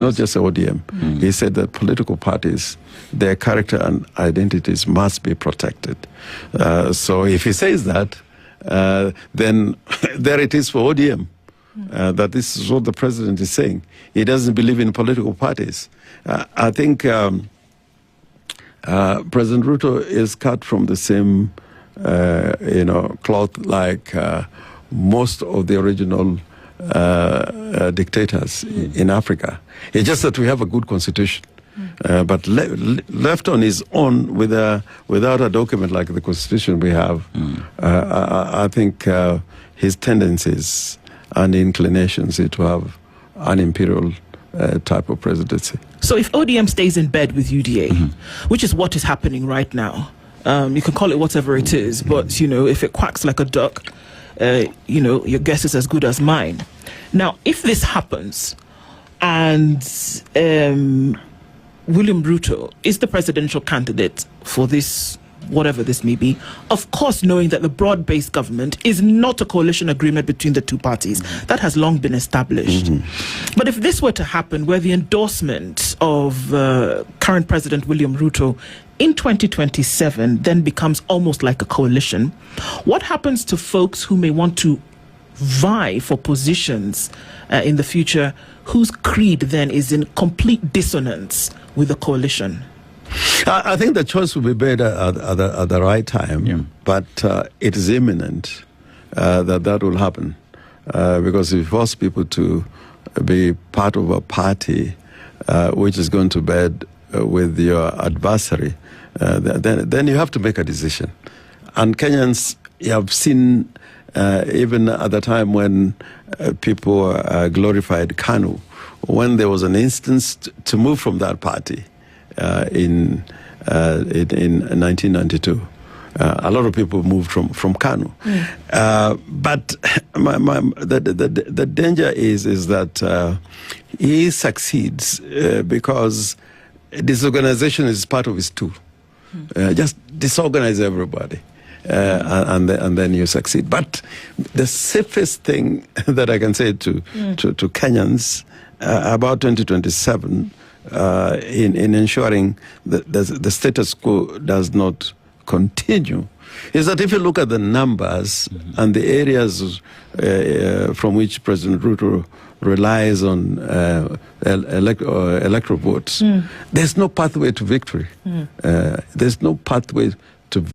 not just ODM. He said that political parties, their character and identities must be protected. So if he says that, then there it is for ODM, that this is what the president is saying. He doesn't believe in political parties. I think President Ruto is cut from the same cloth like most of the original dictators in Africa. It's just that we have a good constitution. But left on his own without a document like the constitution we have, I think his tendencies and inclinations is to have an imperial type of presidency. So if ODM stays in bed with UDA, which is what is happening right now, you can call it whatever it is, but if it quacks like a duck, your guess is as good as mine. Now, if this happens and William Ruto is the presidential candidate for this, whatever this may be, of course knowing that the broad-based government is not a coalition agreement between the two parties. That has long been established. But if this were to happen, where the endorsement of current President William Ruto in 2027 then becomes almost like a coalition, what happens to folks who may want to vie for positions in the future whose creed then is in complete dissonance with the coalition? I think the choice will be made at the right time, but it is imminent that will happen. Because if you force people to be part of a party which is going to bed with your adversary, then you have to make a decision. And Kenyans have seen, even at the time when people glorified KANU, when there was an instance to move from that party in 1992. A lot of people moved from KANU. But the danger is that he succeeds because disorganization is part of his tool. Just disorganize everybody. And then you succeed. But the safest thing that I can say to Kenyans about 2027 in ensuring that the status quo does not continue is that if you look at the numbers and the areas from which President Ruto relies on electoral votes, there's no pathway to victory. There's no pathway